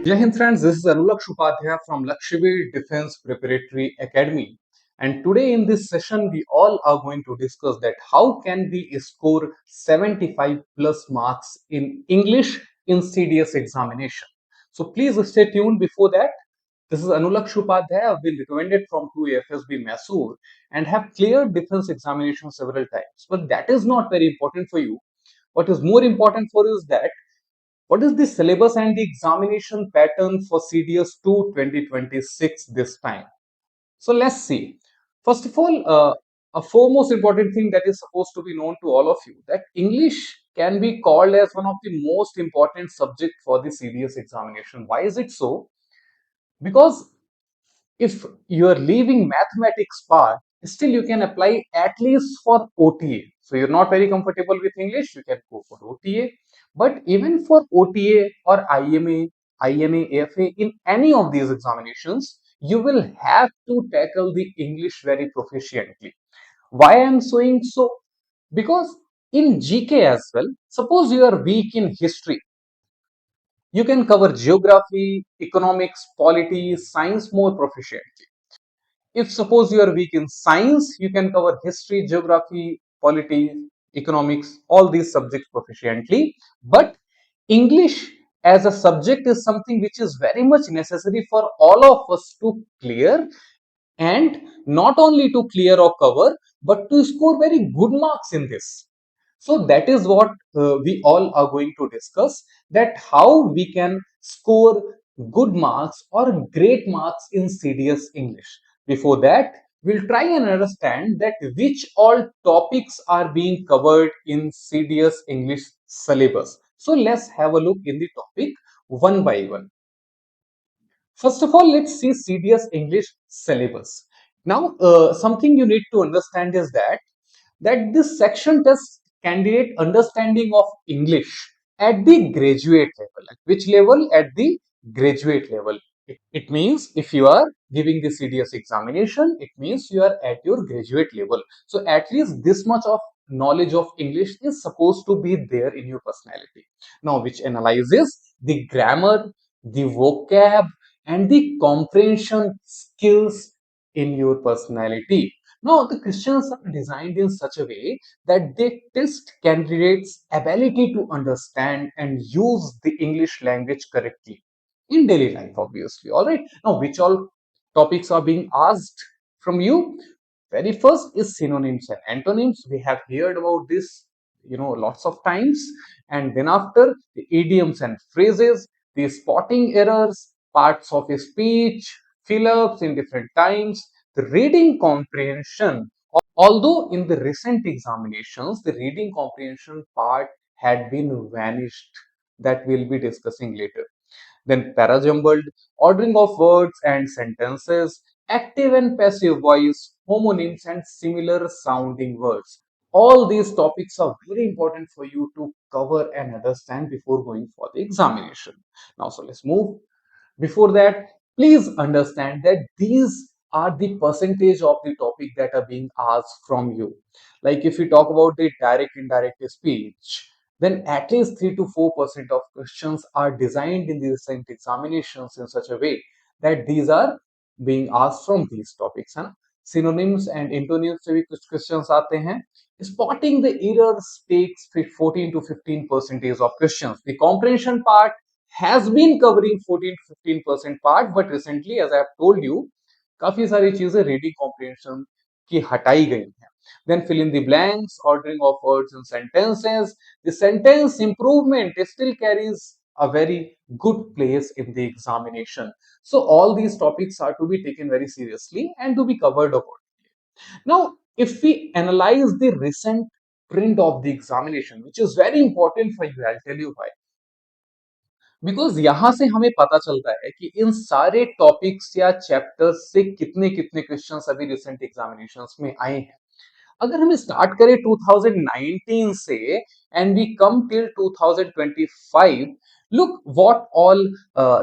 Jai Hind friends, this is Anulak Shupadhyaya from Lakshmi Defense Preparatory Academy. And today in this session, we all are going to discuss that how can we score 75 plus marks in English in CDS examination. So please stay tuned before that. This is Anulak Shupadhyaya. I've been recommended from 2FSB Mysore and have cleared defense examination several times. But that is not very important for you. What is more important for you is that what is the syllabus and the examination pattern for CDS 2 2026 this time? So let's see. First of all, a foremost important thing that is supposed to be known to all of you that English can be called as one of the most important subject for the CDS examination. Why is it so? Because if you are leaving mathematics part, still you can apply at least for OTA. So you're not very comfortable with English, you can go for OTA. But even for OTA or IMA, AFA, in any of these examinations, you will have to tackle the English very proficiently. Why I'm saying so? Because in GK as well, suppose you are weak in history, you can cover geography, economics, polity, science more proficiently. If suppose you are weak in science, you can cover history, geography, polity, economics, all these subjects proficiently. But English as a subject is something which is very much necessary for all of us to clear, and not only to clear or cover, but to score very good marks in this. So that is what we all are going to discuss, that how we can score good marks or great marks in CDS English. Before that, we'll try and understand that which all topics are being covered in CDS English syllabus. So let's have a look in the topic one by one. First of all, let's see CDS English syllabus. Now, something you need to understand is that this section tests candidate understanding of English at the graduate level. At which level? At the graduate level. It means if you are giving the CDS examination, it means you are at your graduate level. So at least this much of knowledge of English is supposed to be there in your personality. Now, which analyzes the grammar, the vocab, and the comprehension skills in your personality. Now, the questions are designed in such a way that they test candidates' ability to understand and use the English language correctly in daily life, obviously. All right. Now, which all topics are being asked from you? Very first is synonyms and antonyms. We have heard about this, lots of times. And then after, the idioms and phrases, the spotting errors, parts of a speech, fill-ups in different times, the reading comprehension. Although in the recent examinations, the reading comprehension part had been vanished. That we'll be discussing later. Then parajumbled, ordering of words and sentences, active and passive voice, homonyms and similar sounding words. All these topics are very important for you to cover and understand before going for the examination. Now, so let's move. Before that, please understand that these are the percentage of the topic that are being asked from you. Like if you talk about the direct indirect speech, then at least 3 to 4% of questions are designed in the recent examinations in such a way that these are being asked from these topics. है ना? Synonyms and antonyms से भी कुछ questions आते हैं. Spotting the errors takes 14 to 15% of questions. The comprehension part has been covering 14 to 15% part, but recently, as I have told you, काफी सारी चीजें reading comprehension की हटाई गई हैं. Then fill in the blanks, ordering of words and sentences. The sentence improvement still carries a very good place in the examination. So all these topics are to be taken very seriously and to be covered accordingly. Now, if we analyze the recent trend of the examination, which is very important for you, I'll tell you why. Because यहां से हमें पता चलता है कि इन सारे topics या chapters से कितने कितने क्वेश्चंस अभी रिसेंट एग्जामिनेशंस में आए हैं. अगर हम स्टार्ट करें 2019 से and we come till 2025, look what all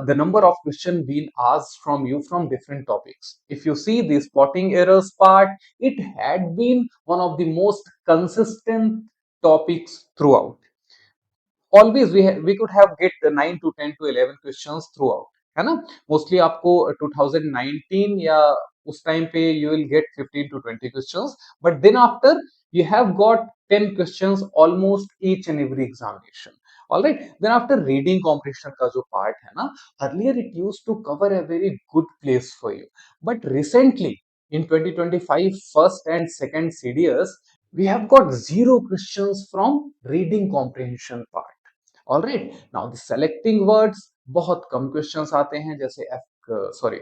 the number of question being asked from you from different topics. If you see the spotting errors part, it had been one of the most consistent topics throughout. Always we could have get 9 to 10 to 11 questions throughout, है ना। Mostly आपको 2019 या उस time पे you will get 15 to 20 questions, but then after you have got 10 questions almost each and every examination. All right, then after reading comprehension का जो part है ना, earlier it used to cover a very good place for you, but recently in 2025 first and second CDS we have got zero questions from reading comprehension part. All right, now the selecting words बहुत कम questions आते हैं, जैसे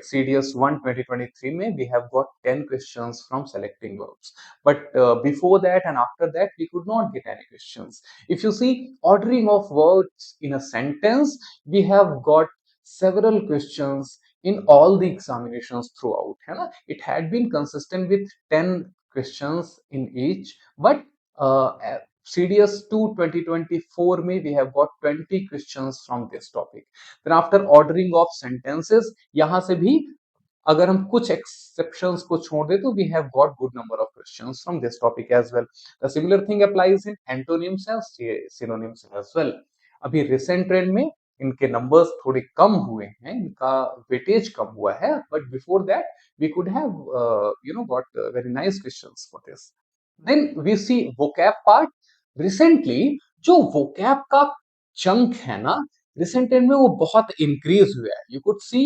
CDS 1 2023 में we have got 10 questions from selecting verbs, but before that and after that we could not get any questions. If you see ordering of words in a sentence, we have got several questions in all the examinations throughout, है ना। It had been consistent with 10 questions in each, but CDS 2 2024 में we have got 20 questions from this topic. Then after ordering of sentences, यहाँ से भी अगर हम कुछ exceptions को छोड़ दे तो we have got good number of questions from this topic as well. The similar thing applies in antonyms and synonyms as well. अभी recent trend में इनके numbers थोड़े कम हुए हैं, इनका weightage कम हुआ है, but before that we could have got very nice questions for this. Then we see vocab part. Recently जो vocab का chunk है ना, recent time में वो बहुत increase हुआ है. You could see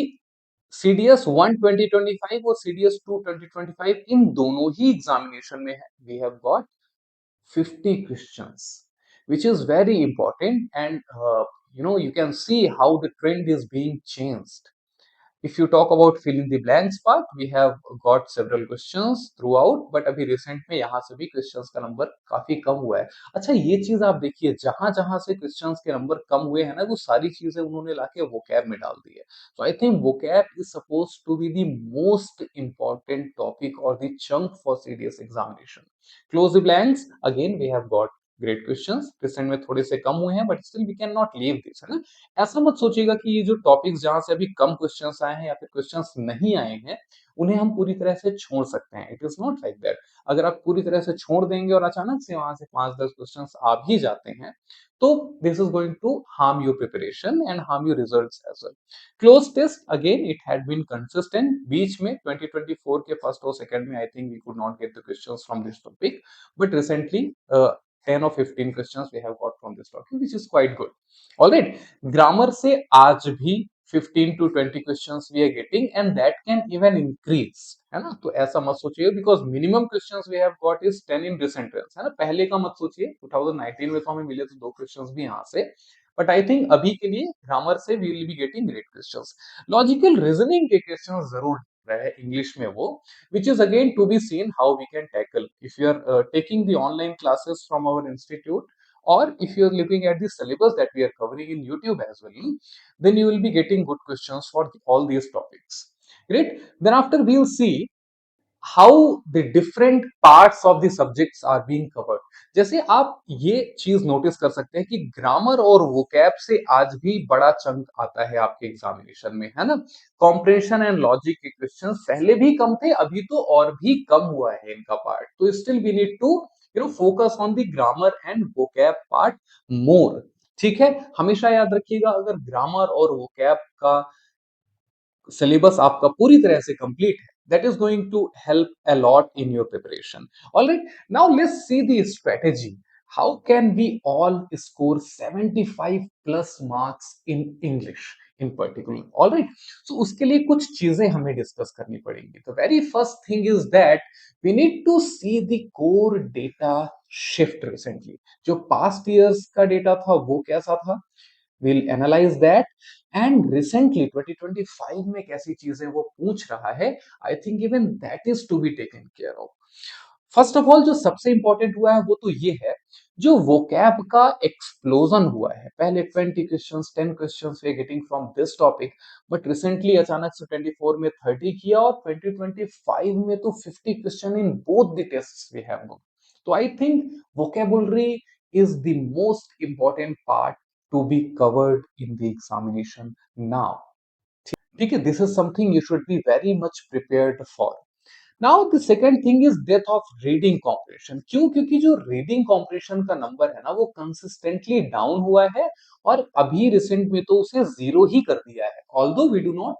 CDS 1 2025 और CDS 2 2025 इन दोनों ही एग्जामिनेशन में है we have got 50 questions, which is very important, and you can see how the trend is being changed. If you talk about fill in the blanks part, we have got several questions throughout, but अभी recent में यहाँ से भी questions का number काफी कम हुआ है. अच्छा ये चीज आप देखिए, जहां जहां से questions के number कम हुए हैं ना, वो सारी चीजें उन्होंने लाके vocab में डाल दी है. So I think vocab is supposed to be the most important topic or the chunk for CDS examination. Close the blanks. Again we have got great questions. Recent में थोड़े से कम हुए हैं, but still we cannot leave this, है ना। ऐसा मत सोचिएगा कि ये जो टॉपिक्स जहां से अभी कम क्वेश्चंस आए हैं या फिर क्वेश्चंस नहीं आए हैं, उन्हें हम पूरी तरह से छोड़ सकते हैं। It is not like that. अगर आप पूरी तरह से छोड़ देंगे और अचानक से वहां से 5-10 क्वेश्चंस आ भी जाते हैं, तो this is going to harm your preparation and harm your results as well. Close test again it had been consistent. बीच में 2024 के फर्स्ट और सेकंड में I think we could not get the questions from this topic, but recently 10 or 15 questions we have got from this topic, which is quite good. All right, grammar से आज भी 15 to 20 questions we are getting, and that can even increase, है ना। तो ऐसा मत सोचिए, because minimum questions we have got is 10 in recent trends, है ना। पहले का मत सोचिए, 2019 में तो हमें मिले थे 2 questions भी यहाँ से, बट आई थिंक अभी के लिए ग्रामर से we will be getting great questions. Logical reasoning के क्वेश्चंस जरूर रहे इंग्लिश में वो, which is again to be seen how we can tackle. If you are taking the online classes from our institute, or if you are looking at the syllabus that we are covering in YouTube as well, then you will be getting good questions for all these topics. Great. Then after we'll see how the different parts of the subjects are being covered. जैसे आप ये चीज notice कर सकते हैं कि grammar और vocab से आज भी बड़ा चंक आता है आपके एग्जामिनेशन में, है ना। कॉम्प्रिहेंशन एंड लॉजिक के क्वेश्चंस पहले भी कम थे, अभी तो और भी कम हुआ है इनका पार्ट, तो still we need to focus on the grammar and vocab part more. ठीक है, हमेशा याद रखिएगा, अगर ग्रामर और वोकैब का सिलेबस आपका पूरी तरह से कंप्लीट है, that is going to help a lot in your preparation. All right, now let's see the strategy. How can we all score 75 plus marks in English in particular? All right, so उसके लिए कुछ चीजें हमें discuss करनी पड़ेंगी. The very first thing is that we need to see the core data shift recently. जो past years का data था वो कैसा था, we'll analyze that, and recently 2025 में कैसी चीजें वो पूछ रहा है, I think even that is to be taken care of. First of all जो सबसे इंपॉर्टेंट हुआ है वो तो ये है, जो वोकैब का एक्सप्लोजन हुआ है। पहले 20 questions 10 questions we are getting from this topic, but recently अचानक से 24 में 30 किया और 2025 में तो 50 question in both the tests we have got. तो I think vocabulary is the most important part to be covered in the examination now. ठीक है, this is something you should be very much prepared for. Now the second thing is डेथ of reading comprehension. क्यों? क्योंकि जो reading comprehension का number है ना वो कंसिस्टेंटली डाउन हुआ है और अभी रिसेंट में तो उसे जीरो ही कर दिया है। Although we do not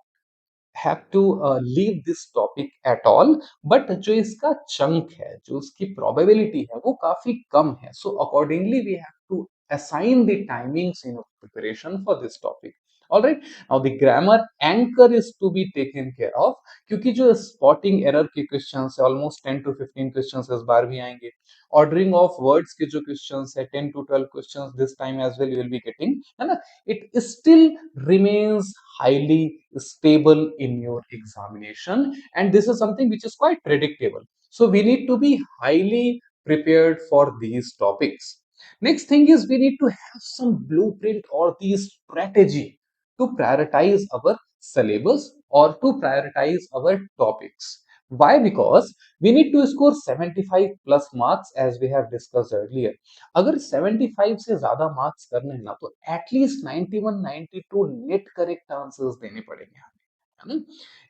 have to leave this topic at all, but जो इसका चंक है, जो उसकी probability है वो काफी कम है, so accordingly we have to assign the timings in preparation for this topic. All right, now the grammar anchor is to be taken care of, क्योंकि जो spotting error के questions है almost 10 to 15 questions इस बार भी आएंगे। ordering of words के जो questions है 10 to 12 questions this time as well you will be getting, है ना? It still remains highly stable in your examination, and this is something which is quite predictable, so we need to be highly prepared for these topics. Next thing is we need to have some blueprint or the strategy to prioritize our syllabus or to prioritize our topics. Why? Because we need to score 75 plus marks as we have discussed earlier. अगर 75 से ज्यादा marks करने हैं ना तो at least 91 92 net correct answers देने पड़ेंगे हमें, है ना?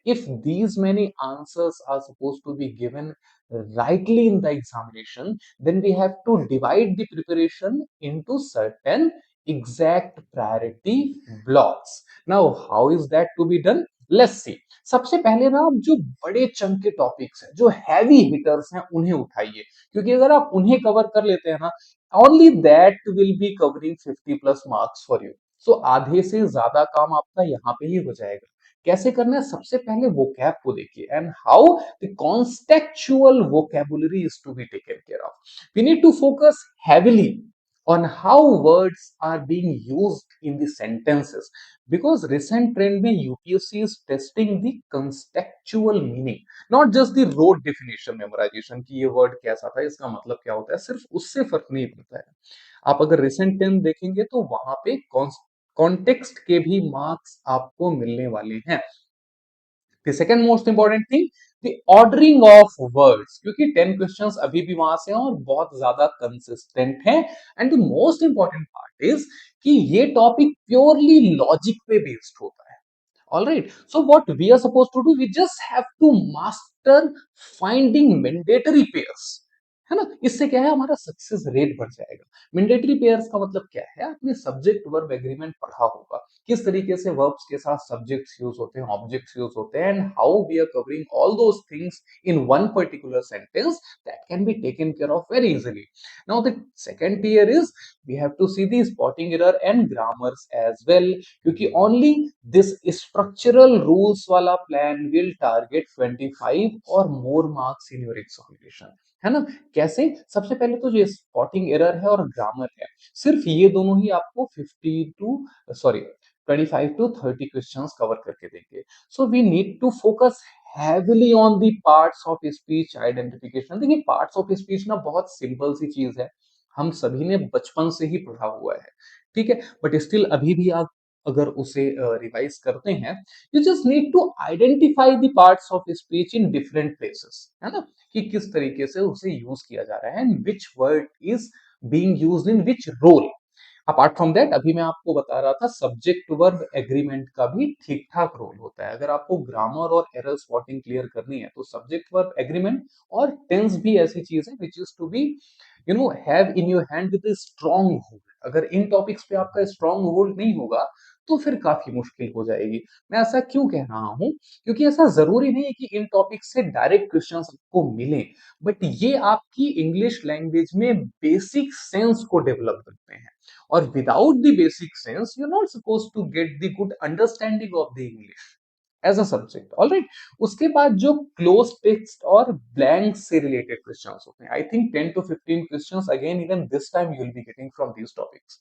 If these many answers are supposed to be given rightly in the examination, then we have to divide the preparation into certain exact priority blocks. Now, how is that to be done? Let's see. सबसे पहले ना आप जो बड़े chunk के topics हैं, जो heavy hitters हैं, उन्हें उठाइए, क्योंकि अगर आप उन्हें कवर कर लेते हैं ना, only that will be covering 50 plus marks for you. So आधे से ज्यादा काम आपका यहाँ पे ही हो जाएगा। कैसे करना है? सबसे पहले वोकैब को देखिए, and how the contextual vocabulary is to be taken care of. We need to focus heavily on how words are being used in the sentences, because recent trend में UPSC is testing the contextual meaning, not just the rote definition memorization कि ये word कैसा था, इसका मतलब क्या होता है, सिर्फ उससे फर्क नहीं पड़ता है। आप अगर recent trend देखेंगे तो वहां पे कॉन्टेक्स्ट के भी मार्क्स आपको मिलने वाले हैं। The second most important thing, the ordering of words, क्योंकि 10 questions अभी भी वहां से हैं और बहुत ज्यादा कंसिस्टेंट हैं। And the most important part is कि ये टॉपिक प्योरली लॉजिक पे बेस्ड होता है। All right, so what we are supposed to do, we just have to master finding mandatory pairs, है ना? इससे क्या है, हमारा सक्सेस रेट बढ़ जाएगा। मैंडेटरी पेयर्स का मतलब क्या है? आपने सब्जेक्ट वर्ब एग्रीमेंट पढ़ा होगा, किस तरीके से वर्ब्स के साथ सब्जेक्ट्स यूज होते हैं, ऑब्जेक्ट्स यूज होते हैं, and how we are covering all those things in one particular sentence that can be taken care of very easily. Now the second tier is we have to see the spotting error and grammars as well, क्योंकि only this structural rules वाला plan will target 25 और more marks in your examination, है ना? कैसे? सबसे पहले तो जो स्पॉटिंग एरर है और ग्रामर है, सिर्फ ये दोनों ही आपको 50 to sorry 25 to 30 questions cover करके देंगे। So we need to focus heavily on the parts of speech identification. देखिए, पार्ट्स ऑफ स्पीच ना बहुत सिंपल सी चीज है, हम सभी ने बचपन से ही पढ़ा हुआ है, ठीक है? बट स्टिल अभी भी आप अगर उसे रिवाइज करते हैं, you just need to identify the parts of speech in different places, है ना? कि किस तरीके से उसे यूज किया जा रहा है and which word is being used in which role. Apart from that, अभी मैं आपको बता रहा था सब्जेक्ट वर्ब एग्रीमेंट का भी ठीक ठाक रोल होता है। अगर आपको ग्रामर और एरर स्पॉटिंग क्लियर करनी है तो सब्जेक्ट वर्ब एग्रीमेंट और टेंस भी ऐसी चीज है which is to be have in your hand with strong hold. अगर इन टॉपिक्स पे आपका स्ट्रॉन्ग होल्ड नहीं होगा तो फिर काफी मुश्किल हो जाएगी। मैं ऐसा क्यों कह रहा हूं? क्योंकि ऐसा जरूरी नहीं है कि इन टॉपिक से डायरेक्ट क्वेश्चंस आपको मिले, बट ये आपकी इंग्लिश लैंग्वेज में बेसिक सेंस को डेवलप करते हैं, और without the basic sense you are not suppose to get the good understanding of the English as a subject. Alright, उसके बाद जो क्लोज टेक्स्ट और ब्लैंक से रिलेटेड क्वेश्चंस होते हैं, I think 10 to 15 questions again even this time you will be getting from these topics.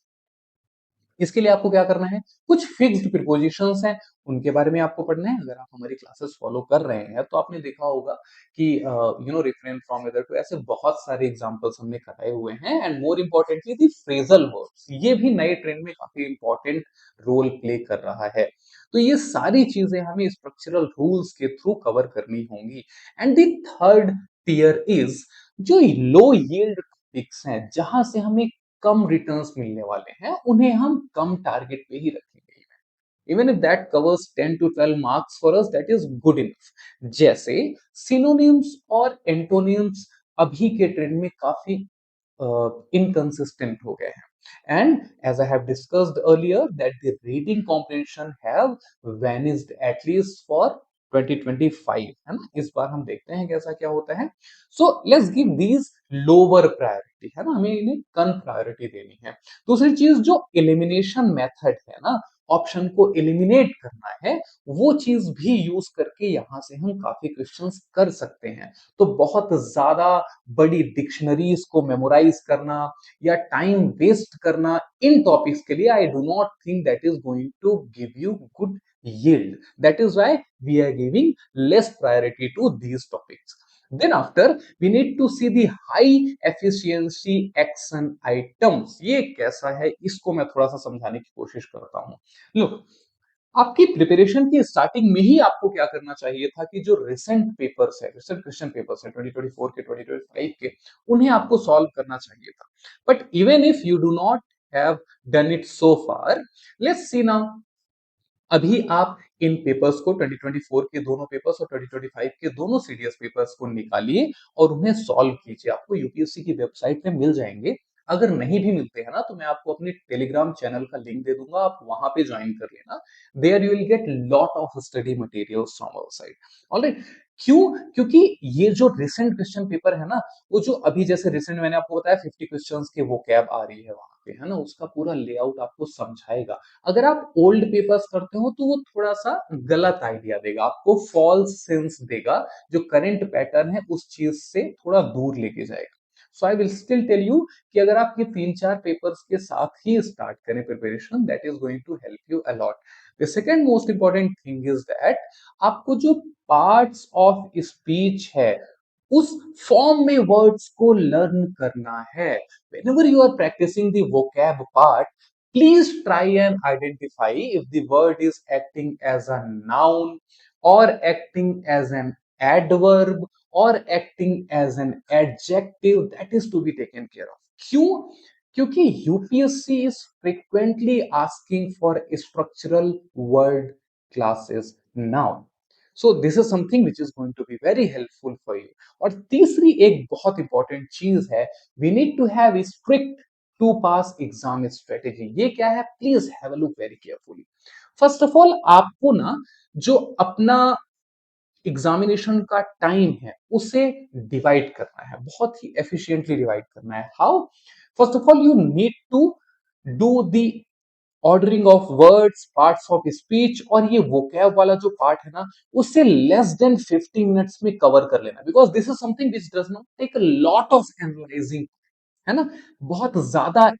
इसके लिए आपको क्या करना है? कुछ फिक्स्ड प्रीपोजिशंस हैं, उनके बारे में आपको पढ़ना है। अगर आप हमारी क्लासेस फॉलो कर रहे हैं तो आपने देखा होगा कि रिफ्रेन फ्रॉम अदर टू, ऐसे बहुत सारे एग्जांपल्स हमने कराए हुए हैं। And more importantly the phrasal verbs, ये भी नए ट्रेंड में काफी इंपॉर्टेंट रोल प्ले कर रहा है। तो ये सारी चीजें हमें स्ट्रक्चरल रूल्स के थ्रू कवर करनी होंगी। And the third tier is जो लो यील्ड टॉपिक्स हैं, जहां से हमें कम रिटर्न्स मिलने वाले हैं, उन्हें हम कम टारगेट पे ही रखेंगे। Even if that covers 10 to 12 marks for us, that is good enough. जैसे सिनोनिम्स और एंटोनिम्स अभी के ट्रेंड में काफी inconsistent हो गए हैं। And as I have discussed earlier that the reading comprehension have vanished at least for 2025, है ना। इस बार हम देखते हैं कैसा क्या होता है। So let's give these lower priority, है ना, हमें इन्हें कम प्रायोरिटी देनी है। दूसरी चीज जो एलिमिनेशन मेथड है ना, ऑप्शन को एलिमिनेट करना है, वो चीज भी यूज करके यहां से हम काफी क्वेश्चंस कर सकते हैं। तो बहुत ज्यादा बड़ी डिक्शनरीज को मेमोराइज करना या टाइम वेस्ट करना इन टॉपिक्स के लिए, I do not think that is going to give you good yield. That is why we are giving less priority to these topics. Then after, we need to see the high efficiency action items. ये कैसा है, इसको मैं थोड़ा सा समझाने की कोशिश करता हूं। लो, आपकी प्रिपरेशन की स्टार्टिंग में ही आपको क्या करना चाहिए था कि जो रिसेंट पेपर्स है, रिसेंट क्वेश्चन पेपर्स है 2024 के, 2025 के, उन्हें आपको सॉल्व करना चाहिए था। But even if you do not have done it so far, let's see now. अभी आप इन पेपर्स को 2024 के दोनों पेपर्स और 2025 के दोनों सीडीएस पेपर्स को निकालिए और उन्हें सॉल्व कीजिए। आपको यूपीएससी की वेबसाइट पे मिल जाएंगे। अगर नहीं भी मिलते हैं ना, तो मैं आपको अपने टेलीग्राम चैनल का लिंक दे दूंगा, आप वहां पे ज्वाइन कर लेना। There you will get lot of study materials from our side. Alright, क्यों? क्योंकि ये जो रिसेंट क्वेश्चन पेपर है ना, वो जो अभी जैसे रिसेंट मैंने आपको बताया 50 क्वेश्चंस के वो कैब आ रही है वहां पे, है ना, उसका पूरा लेआउट आपको समझाएगा। अगर आप ओल्ड पेपर्स करते हो तो वो थोड़ा सा गलत आइडिया देगा, आपको फॉल्स सेंस देगा, जो करंट पैटर्न है उस चीज से थोड़ा दूर लेके जाएगा। So I will still tell you कि अगर आप ये 3-4 पेपर्स के साथ ही स्टार्ट करें preparation, that is going to help you a lot. The second most important thing is that आपको जो पार्ट्स ऑफ स्पीच है उस फॉर्म में वर्ड्स को लर्न करना है। whenever you are practicing the vocab part, please try and identify if the word is acting as a noun or acting as an adverb or acting as an adjective, that is to be taken care of। क्यों? क्योंकि UPSC is frequently asking for structural word classes now, so this is something which is going to be very helpful for you। और तीसरी एक बहुत important चीज है, we need to have strict to pass exam strategy. ये क्या है, please have a look very carefully. First of all, आपको ना जो अपना एग्जामिनेशन का टाइम है उसे डिवाइड करना है, बहुत ही एफिशिएंटली डिवाइड करना है। How? First of all, you need to do the ordering of words, parts of speech, और ये वोकैब वाला जो पार्ट है ना, उससे लेस देन 50 मिनट्स में कवर कर लेना, because this is something which does not take a lot of analysing, है ना, बहुत ज्यादा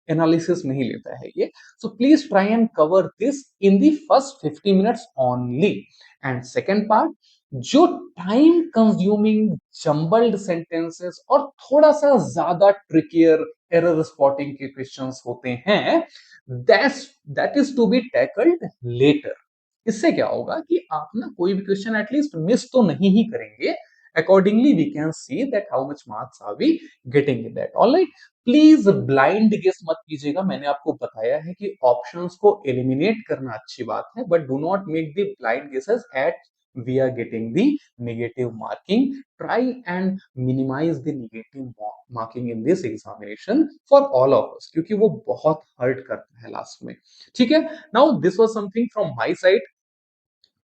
एनालिसिस नहीं लेता है ये। So please try and cover this in the first 50 minutes only. And second part, जो टाइम कंज्यूमिंग जम्बल्ड सेंटेंसेस और थोड़ा सा ज्यादा ट्रिकियर एरर स्पॉटिंग के क्वेश्चंस होते हैं, that is to be tackled later. इससे क्या होगा कि आप ना कोई भी क्वेश्चन एटलीस्ट मिस तो नहीं ही करेंगे। Accordingly we can see that how much marks are we getting in that. Alright, please blind guess मत कीजिएगा। मैंने आपको बताया है कि ऑप्शंस को एलिमिनेट करना अच्छी बात है, but do not make the blind guesses at we are getting the negative marking। Try and minimize the negative marking in this examination for all of us, क्योंकि वो बहुत हर्ट करता है लास्ट में। ठीक है, now this was something from my side।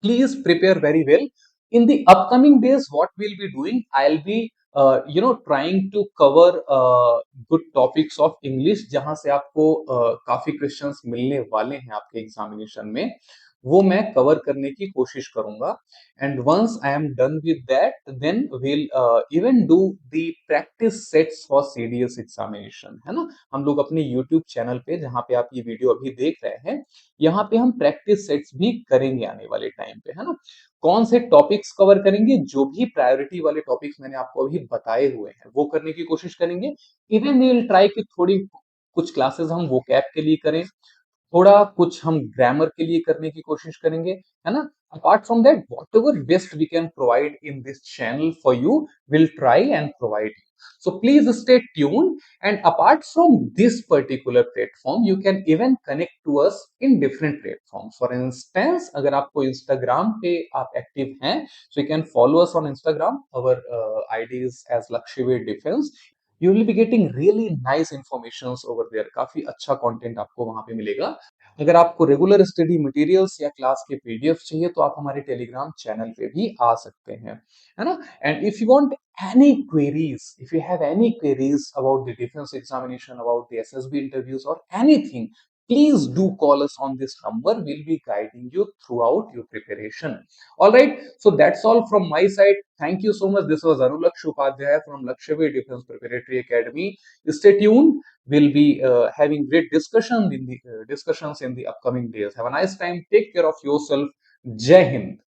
Please prepare very well। In the upcoming days, what we'll be doing, I'll be trying to cover good topics of English, जहां से आपको काफी क्वेश्चंस मिलने वाले हैं आपके एग्जामिनेशन में, वो मैं कवर करने की कोशिश करूंगा। And once I am done with that, then will even do the practice sets for CDS examination, है ना। हम लोग अपने यूट्यूब चैनल पे, जहां पे आप ये वीडियो अभी देख रहे हैं, यहाँ पे हम प्रैक्टिस सेट्स भी करेंगे आने वाले टाइम पे, है ना। कौन से टॉपिक्स कवर करेंगे, जो भी प्रायोरिटी वाले टॉपिक्स मैंने आपको अभी बताए हुए हैं वो करने की कोशिश करेंगे। इवन वी विल ट्राई कि थोड़ी कुछ क्लासेस हम वोकैब के लिए करें, थोड़ा कुछ हम ग्रामर के लिए करने की कोशिश करेंगे, है ना। Apart from that, whatever best we can provide in this channel for you, will try and provide. So please stay tuned. And apart from this particular platform, you can even connect to us in different platforms. For instance, अगर आपको Instagram पे आप active हैं, so you can follow us on Instagram. Our ID is as Lakshivir Defense. You will be getting really nice informations over there. काफी अच्छा content आपको वहां पे मिलेगा. अगर आपको रेगुलर स्टडी मटेरियल्स या क्लास के पीडीएफ चाहिए तो आप हमारे टेलीग्राम चैनल पे भी आ सकते हैं, है ना. And if you want any queries, if you have any queries about the defense examination, about the SSB interviews or anything, please do call us on this number. We'll be guiding you throughout your preparation. All right, so that's all from my side. Thank you so much. This was Anulaksh Upadhyaya from Lakshya Defense Preparatory Academy. Stay tuned. We'll be having great discussions in the upcoming days. Have a nice time. Take care of yourself. Jai Hind.